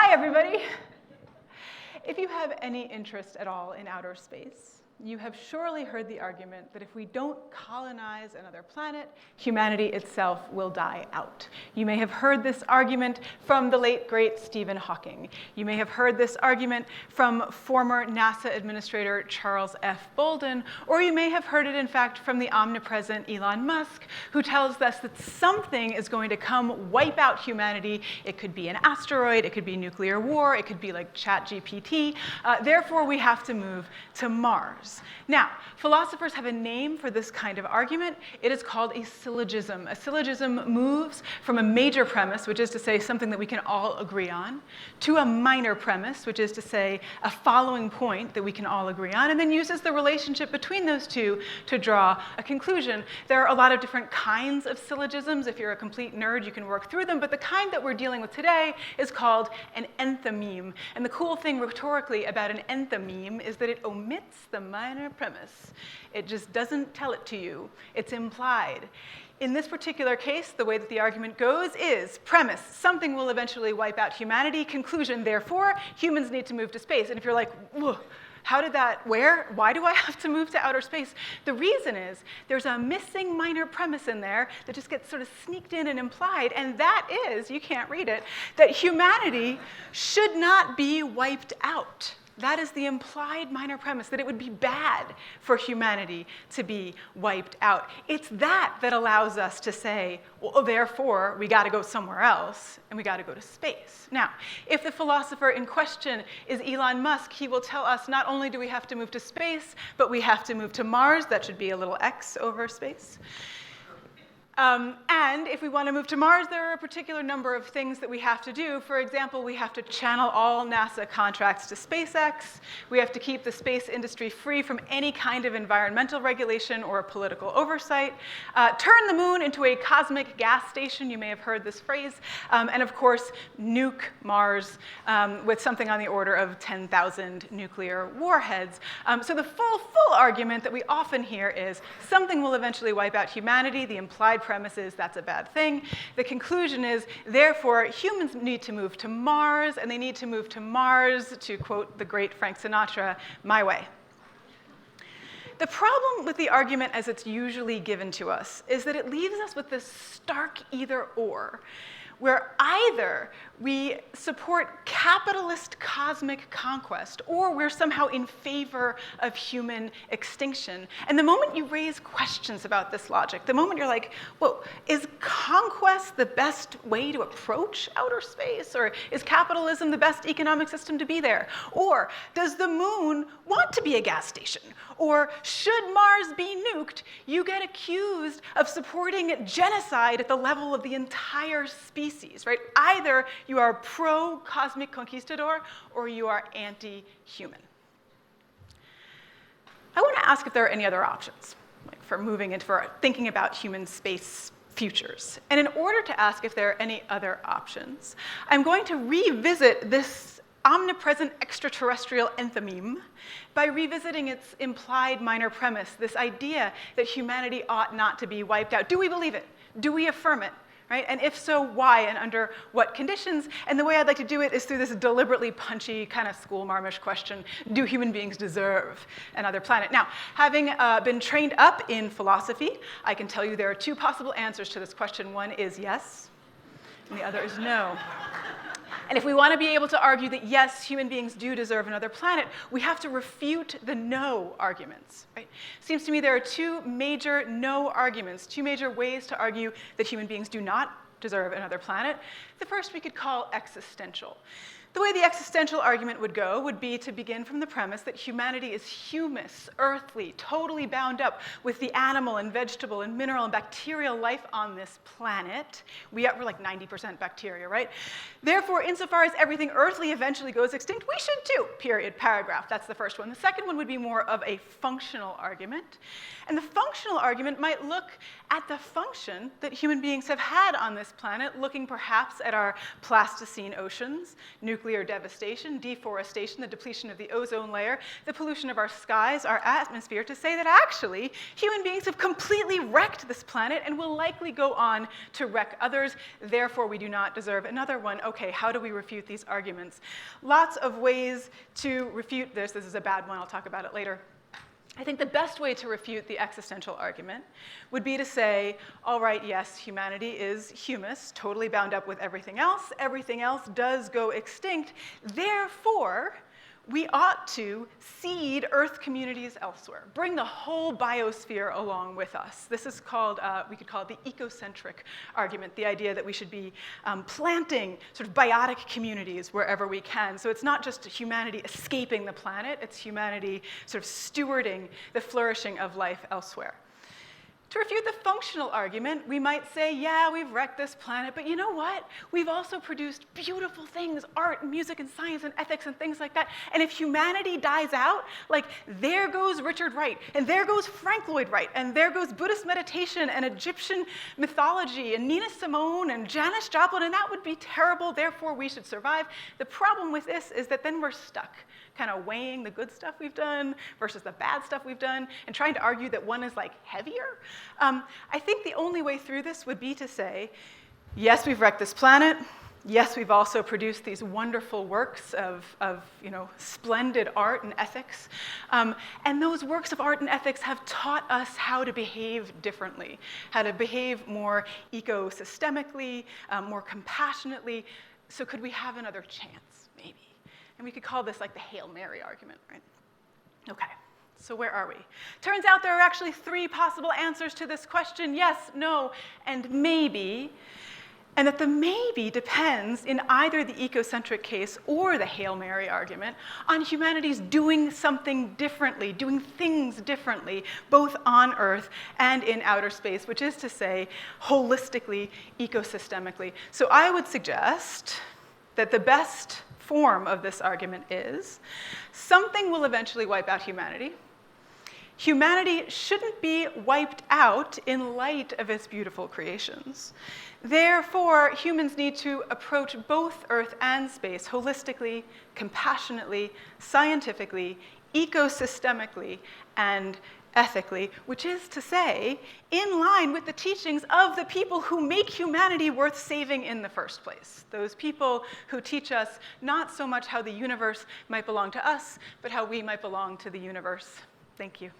Hi, everybody. If you have any interest at all in outer space, you have surely heard the argument that if we don't colonize another planet, humanity itself will die out. You may have heard this argument from the late, great Stephen Hawking. You may have heard this argument from former NASA Administrator Charles F. Bolden, or you may have heard it, in fact, from the omnipresent Elon Musk, who tells us that something is going to come wipe out humanity. It could be an asteroid, it could be nuclear war, it could be like ChatGPT. Therefore, we have to move to Mars. Now, philosophers have a name for this kind of argument. It is called a syllogism. A syllogism moves from a major premise, which is to say something that we can all agree on, to a minor premise, which is to say a following point that we can all agree on, and then uses the relationship between those two to draw a conclusion. There are a lot of different kinds of syllogisms. If you're a complete nerd, you can work through them, but the kind that we're dealing with today is called an enthymeme. And the cool thing rhetorically about an enthymeme is that it omits the minor premise. It just doesn't tell it to you. It's implied. In this particular case, the way that the argument goes is premise, something will eventually wipe out humanity. Conclusion, therefore, humans need to move to space. And if you're like, how did that, where? Why do I have to move to outer space? The reason is there's a missing minor premise in there that just gets sort of sneaked in and implied, and that is, you can't read it, that humanity should not be wiped out. That is the implied minor premise, that it would be bad for humanity to be wiped out. It's that that allows us to say, well, therefore, we got to go somewhere else, and we got to go to space. Now, if the philosopher in question is Elon Musk, he will tell us not only do we have to move to space, but we have to move to Mars. That should be a little X over space. And if we want to move to Mars, there are a particular number of things that we have to do. For example, we have to channel all NASA contracts to SpaceX. We have to keep the space industry free from any kind of environmental regulation or political oversight. Turn the moon into a cosmic gas station. You may have heard this phrase. And of course, nuke Mars with something on the order of 10,000 nuclear warheads. So the full argument that we often hear is something will eventually wipe out humanity. The implied premise is that's a bad thing. The conclusion is, therefore, humans need to move to Mars, and they need to move to Mars, to quote the great Frank Sinatra, my way. The problem with the argument as it's usually given to us is that it leaves us with this stark either-or, where either we support capitalist cosmic conquest, or we're somehow in favor of human extinction. And the moment you raise questions about this logic, the moment you're like, well, is conquest the best way to approach outer space? Or is capitalism the best economic system to be there? Or does the moon want to be a gas station? Or should Mars be nuked? You get accused of supporting genocide at the level of the entire species, right? Either you are pro-cosmic conquistador or you are anti-human. I want to ask if there are any other options, like for thinking about human space futures. And in order to ask if there are any other options, I'm going to revisit this omnipresent extraterrestrial enthymeme by revisiting its implied minor premise, this idea that humanity ought not to be wiped out. Do we believe it? Do we affirm it? Right? And if so, why and under what conditions? And the way I'd like to do it is through this deliberately punchy kind of school marmish question, do human beings deserve another planet? Now, having been trained up in philosophy, I can tell you there are two possible answers to this question. One is yes, and the other is no. And if we want to be able to argue that, yes, human beings do deserve another planet, we have to refute the no arguments. Right? Seems to me there are two major no arguments, two major ways to argue that human beings do not deserve another planet. The first we could call existential. The way the existential argument would go would be to begin from the premise that humanity is humus, earthly, totally bound up with the animal and vegetable and mineral and bacterial life on this planet. We're like 90% bacteria, right? Therefore, insofar as everything earthly eventually goes extinct, we should too, period, paragraph. That's the first one. The second one would be more of a functional argument. And the functional argument might look at the function that human beings have had on this planet, looking perhaps at our Pleistocene oceans, nuclear nuclear devastation, deforestation, the depletion of the ozone layer, the pollution of our skies, our atmosphere, to say that actually human beings have completely wrecked this planet and will likely go on to wreck others. Therefore, we do not deserve another one. Okay, how do we refute these arguments? Lots of ways to refute this. This is a bad one. I'll talk about it later. I think the best way to refute the existential argument would be to say, all right, yes, humanity is humus, totally bound up with everything else. Everything else does go extinct. Therefore, we ought to seed Earth communities elsewhere, bring the whole biosphere along with us. This is called, we could call it the ecocentric argument, the idea that we should be planting sort of biotic communities wherever we can. So it's not just humanity escaping the planet, it's humanity sort of stewarding the flourishing of life elsewhere. To refute the functional argument, we might say, yeah, we've wrecked this planet, but you know what? We've also produced beautiful things, art and music and science and ethics and things like that. And if humanity dies out, like there goes Richard Wright, and there goes Frank Lloyd Wright, and there goes Buddhist meditation and Egyptian mythology and Nina Simone and Janis Joplin, and that would be terrible, therefore we should survive. The problem with this is that then we're stuck, kind of weighing the good stuff we've done versus the bad stuff we've done, and trying to argue that one is like heavier. I think the only way through this would be to say, yes, we've wrecked this planet. Yes, we've also produced these wonderful works of splendid art and ethics. And those works of art and ethics have taught us how to behave differently, how to behave more ecosystemically, more compassionately. So could we have another chance, maybe? And we could call this like the Hail Mary argument, right? Okay. So where are we? Turns out there are actually 3 possible answers to this question: yes, no, and maybe. And that the maybe depends, in either the ecocentric case or the Hail Mary argument, on humanity's doing something differently, doing things differently, both on Earth and in outer space, which is to say, holistically, ecosystemically. So I would suggest that the best form of this argument is something will eventually wipe out humanity. Humanity shouldn't be wiped out in light of its beautiful creations. Therefore, humans need to approach both Earth and space holistically, compassionately, scientifically, ecosystemically, and ethically, which is to say, in line with the teachings of the people who make humanity worth saving in the first place. Those people who teach us not so much how the universe might belong to us, but how we might belong to the universe. Thank you.